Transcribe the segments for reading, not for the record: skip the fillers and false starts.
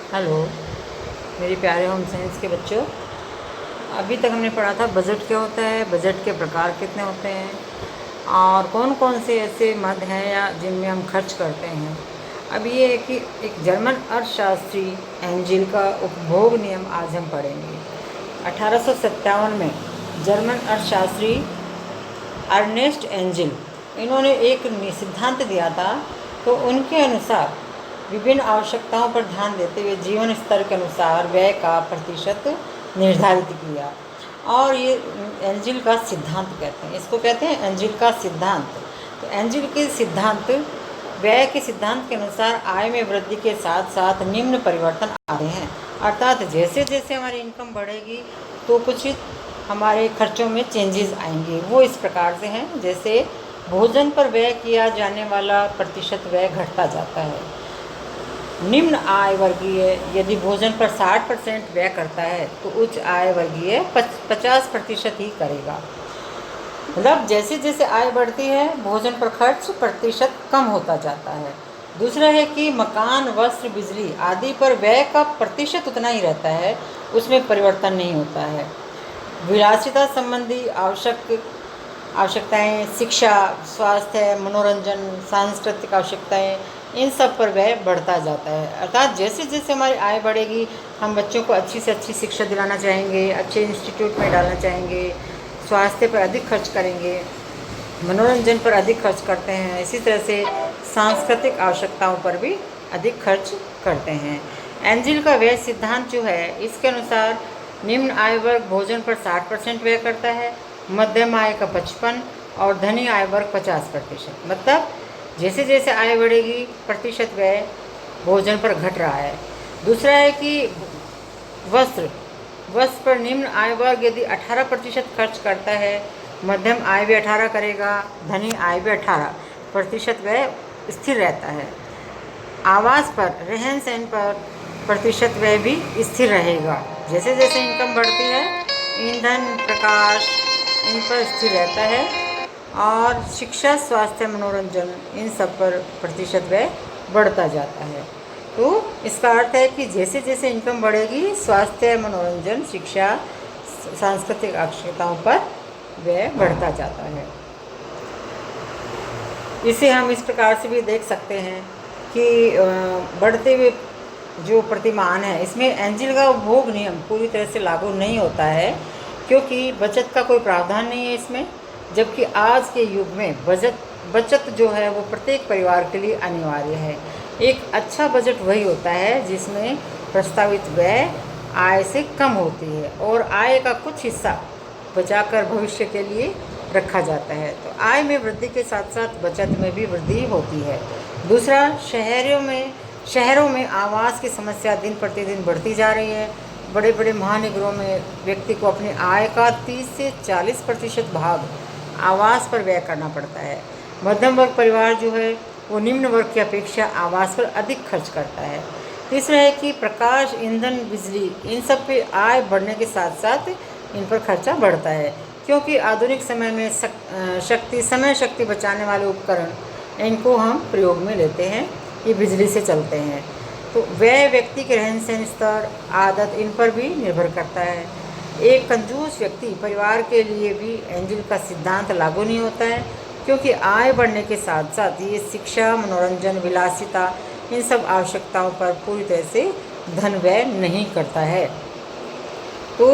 Hello मेरे प्यारे home science के बच्चों। अभी तक हमने पढ़ा था बजट क्या होता है, बजट के प्रकार कितने होते हैं और कौन कौन से ऐसे मद हैं या जिनमें हम खर्च करते हैं। अब ये है कि एक जर्मन अर्थशास्त्री एंजिल का उपभोग नियम आज हम पढ़ेंगे। 1857 में जर्मन अर्थशास्त्री अर्नेस्ट एंजिल इन्होंने एक सिद्धांत दिया था। तो उनके अनुसार विभिन्न आवश्यकताओं पर ध्यान देते हुए जीवन स्तर के अनुसार व्यय का प्रतिशत निर्धारित किया। और ये एंजिल का सिद्धांत कहते हैं, इसको कहते हैं एंजिल का सिद्धांत। तो एंजिल के सिद्धांत व्यय के सिद्धांत के अनुसार आय में वृद्धि के साथ साथ निम्न परिवर्तन आ रहे हैं। अर्थात जैसे जैसे हमारी इनकम बढ़ेगी तो कुछ हमारे खर्चों में चेंजेस आएंगे। वो इस प्रकार से हैं, जैसे भोजन पर व्यय किया जाने वाला प्रतिशत व्यय घटता जाता है। निम्न आय वर्गीय यदि भोजन पर 60% व्यय करता है तो उच्च आय वर्गीय 50% ही करेगा। मतलब जैसे जैसे आय बढ़ती है भोजन पर खर्च प्रतिशत कम होता जाता है। दूसरा है कि मकान, वस्त्र, बिजली आदि पर व्यय का प्रतिशत उतना ही रहता है, उसमें परिवर्तन नहीं होता है। विलासिता संबंधी आवश्यकताएं, शिक्षा, स्वास्थ्य, मनोरंजन, सांस्कृतिक आवश्यकताएं, इन सब पर व्यय बढ़ता जाता है। अर्थात जैसे जैसे हमारी आय बढ़ेगी हम बच्चों को अच्छी से अच्छी शिक्षा दिलाना चाहेंगे, अच्छे इंस्टीट्यूट में डालना चाहेंगे, स्वास्थ्य पर अधिक खर्च करेंगे, मनोरंजन पर अधिक खर्च करते हैं। इसी तरह से सांस्कृतिक आवश्यकताओं पर भी अधिक खर्च करते हैं। एंजिल का व्यय सिद्धांत जो है इसके अनुसार निम्न आय वर्ग भोजन पर 60% व्यय करता है, मध्यम आय का 55% और धनी आय वर्ग 50%। मतलब जैसे जैसे आय बढ़ेगी प्रतिशत व्यय भोजन पर घट रहा है। दूसरा है कि वस्त्र पर निम्न आय वर्ग यदि 18% खर्च करता है, मध्यम आय भी 18 करेगा, धनी आय भी 18% व्यय स्थिर रहता है। आवास पर, रहन सहन पर प्रतिशत व्यय भी स्थिर रहेगा। जैसे जैसे इनकम बढ़ती है ईंधन, प्रकाश इन पर स्थिर रहता है। और शिक्षा, स्वास्थ्य, मनोरंजन इन सब पर प्रतिशत व्यय बढ़ता जाता है। तो इसका अर्थ है कि जैसे जैसे इनकम बढ़ेगी स्वास्थ्य, मनोरंजन, शिक्षा, सांस्कृतिक आवश्यकताओं पर व्यय बढ़ता जाता है। इसे हम इस प्रकार से भी देख सकते हैं कि बढ़ते हुए जो प्रतिमान है इसमें एंजिल का उपभोग नियम पूरी तरह से लागू नहीं होता है, क्योंकि बचत का कोई प्रावधान नहीं है इसमें। जबकि आज के युग में बचत जो है वो प्रत्येक परिवार के लिए अनिवार्य है। एक अच्छा बजट वही होता है जिसमें प्रस्तावित व्यय आय से कम होती है और आय का कुछ हिस्सा बचाकर भविष्य के लिए रखा जाता है। तो आय में वृद्धि के साथ साथ बचत में भी वृद्धि होती है। दूसरा, शहरों में आवास की समस्या दिन प्रतिदिन बढ़ती जा रही है। बड़े बड़े महानगरों में व्यक्ति को अपनी आय का 30 से 40% भाग आवास पर व्यय करना पड़ता है। मध्यम वर्ग परिवार जो है वो निम्न वर्ग की अपेक्षा आवास पर अधिक खर्च करता है। तीसरा है कि प्रकाश, ईंधन, बिजली इन सब पे आय बढ़ने के साथ साथ इन पर खर्चा बढ़ता है, क्योंकि आधुनिक समय में समय शक्ति बचाने वाले उपकरण इनको हम प्रयोग में लेते हैं, ये बिजली से चलते हैं। तो व्यय व्यक्ति के रहन सहन स्तर, आदत इन पर भी निर्भर करता है। एक कंजूस व्यक्ति परिवार के लिए भी एंजिल का सिद्धांत लागू नहीं होता है, क्योंकि आय बढ़ने के साथ साथ ये शिक्षा, मनोरंजन, विलासिता इन सब आवश्यकताओं पर पूरी तरह से धन व्यय नहीं करता है। तो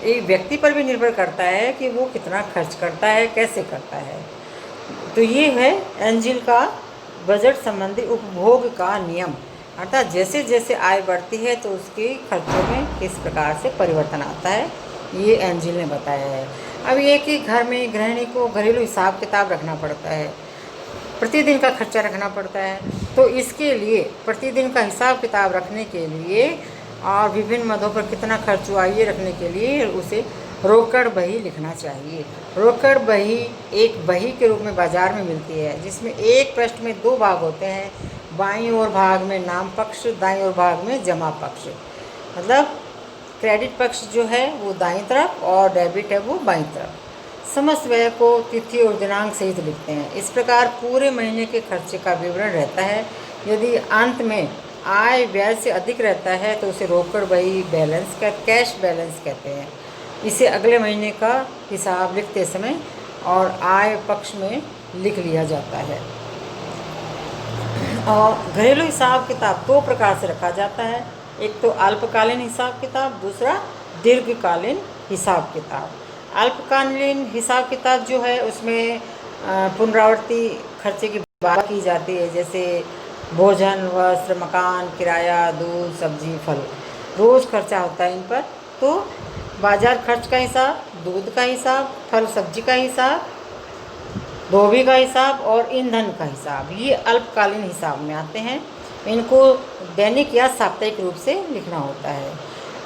ये व्यक्ति पर भी निर्भर करता है कि वो कितना खर्च करता है, कैसे करता है। तो ये है एंजिल का बजट संबंधी उपभोग का नियम। अर्थात जैसे जैसे आय बढ़ती है तो उसके खर्चों में किस प्रकार से परिवर्तन आता है, ये एंजिल ने बताया है। अब ये कि घर में गृहिणी को घरेलू हिसाब किताब रखना पड़ता है, प्रतिदिन का खर्चा रखना पड़ता है। तो इसके लिए प्रतिदिन का हिसाब किताब रखने के लिए और विभिन्न मदों पर कितना खर्च हुआ ये रखने के लिए उसे रोकड़ बही लिखना चाहिए। रोकड़ बही एक बही के रूप में बाजार में मिलती है, जिसमें एक पृष्ठ में 2 भाग होते हैं। बाईं ओर भाग में नाम पक्ष, दाईं ओर भाग में जमा पक्ष। मतलब क्रेडिट पक्ष जो है वो दाईं तरफ और डेबिट है वो बाईं तरफ। समस्त व्यय को तिथि और दिनांक सहित लिखते हैं। इस प्रकार पूरे महीने के खर्चे का विवरण रहता है। यदि अंत में आय व्यय से अधिक रहता है तो उसे रोकड़ बही बैलेंस का कैश बैलेंस कहते हैं। इसे अगले महीने का हिसाब लिखते समय और आय पक्ष में लिख लिया जाता है। और घरेलू हिसाब किताब दो प्रकार से रखा जाता है, एक तो अल्पकालीन हिसाब किताब, दूसरा दीर्घकालीन हिसाब किताब। अल्पकालीन हिसाब किताब जो है उसमें पुनरावृत्ति खर्चे की बात की जाती है, जैसे भोजन, वस्त्र, मकान, किराया, दूध, सब्जी, फल, रोज़ खर्चा होता है इन पर। तो बाजार खर्च का हिसाब, दूध का हिसाब, फल सब्जी का हिसाब, धोबी का हिसाब और ईंधन का हिसाब, ये अल्पकालीन हिसाब में आते हैं। इनको दैनिक या साप्ताहिक रूप से लिखना होता है।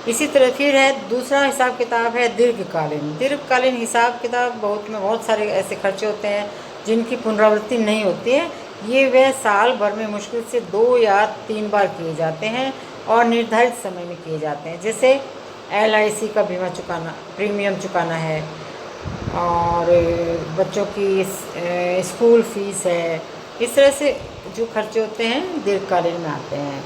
इसी तरह फिर है दूसरा हिसाब किताब है दीर्घकालीन। दीर्घकालीन हिसाब किताब बहुत सारे ऐसे खर्चे होते हैं जिनकी पुनरावृत्ति नहीं होती है। ये वह साल भर में मुश्किल से 2 या 3 बार किए जाते हैं और निर्धारित समय में किए जाते हैं, जैसे LIC का बीमा चुकाना, प्रीमियम चुकाना है, और बच्चों की स्कूल फीस है। इस तरह से जो खर्चे होते हैं दीर्घकालीन में आते हैं।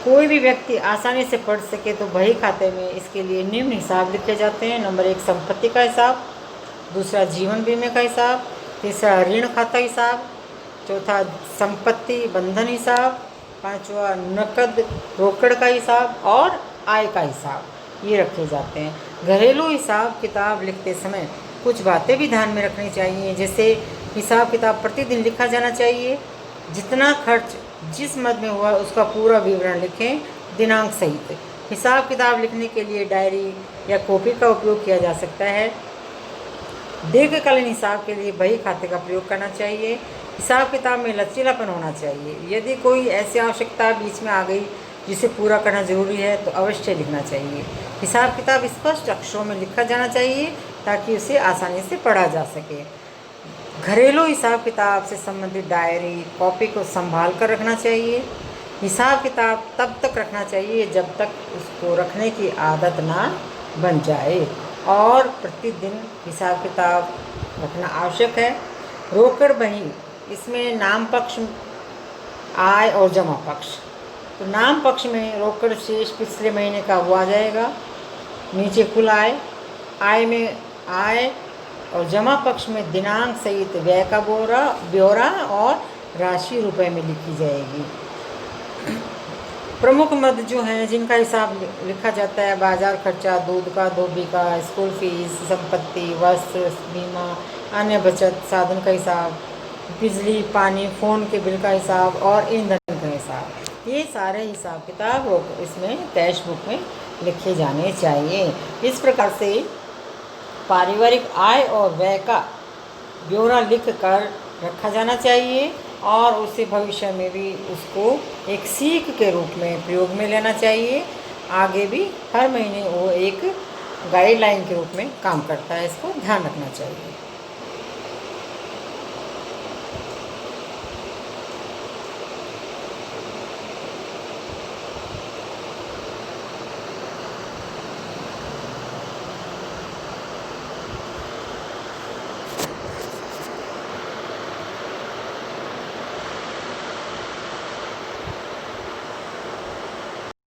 कोई भी व्यक्ति आसानी से पढ़ सके तो बही खाते में इसके लिए निम्न हिसाब लिखे जाते हैं। नंबर 1 संपत्ति का हिसाब, दूसरा जीवन बीमे का हिसाब, तीसरा ऋण खाता हिसाब, चौथा संपत्ति बंधन हिसाब, पांचवा नकद रोकड़ का हिसाब और आय का हिसाब, ये रखे जाते हैं। घरेलू हिसाब किताब लिखते समय कुछ बातें भी ध्यान में रखनी चाहिए, जैसे हिसाब किताब प्रतिदिन लिखा जाना चाहिए। जितना खर्च जिस मद में हुआ उसका पूरा विवरण लिखें, दिनांक सहित। हिसाब किताब लिखने के लिए डायरी या कॉपी का उपयोग किया जा सकता है। दीर्घकालीन हिसाब के लिए बही खाते का प्रयोग करना चाहिए। हिसाब किताब में लचीलापन होना चाहिए। यदि कोई ऐसी आवश्यकता बीच में आ गई जिसे पूरा करना जरूरी है तो अवश्य लिखना चाहिए। हिसाब किताब स्पष्ट अक्षरों में लिखा जाना चाहिए ताकि उसे आसानी से पढ़ा जा सके। घरेलू हिसाब किताब से संबंधित डायरी, कॉपी को संभाल कर रखना चाहिए। हिसाब किताब तब तक रखना चाहिए जब तक उसको रखने की आदत ना बन जाए, और प्रतिदिन हिसाब किताब रखना आवश्यक है। रोकड़ बही, इसमें नाम पक्ष, आय और जमा पक्ष। तो नाम पक्ष में रोकड़ शेष पिछले महीने का हुआ जाएगा, नीचे कुल आय, आय में आय, और जमा पक्ष में दिनांक सहित व्यय का ब्यौरा और राशि रुपए में लिखी जाएगी। प्रमुख मद जो हैं जिनका हिसाब लिखा जाता है, बाजार खर्चा, दूध का, धोबी का, स्कूल फीस, संपत्ति, वस्त्र, बीमा, अन्य बचत साधन का हिसाब, बिजली, पानी, फ़ोन के बिल का हिसाब और ईंधन का हिसाब। ये सारे हिसाब किताब इसमें कैश बुक में लिखे जाने चाहिए। इस प्रकार से पारिवारिक आय और व्यय का ब्यौरा लिख कर रखा जाना चाहिए, और उसे भविष्य में भी उसको एक सीख के रूप में प्रयोग में लेना चाहिए। आगे भी हर महीने वो एक गाइडलाइन के रूप में काम करता है, इसको ध्यान रखना चाहिए।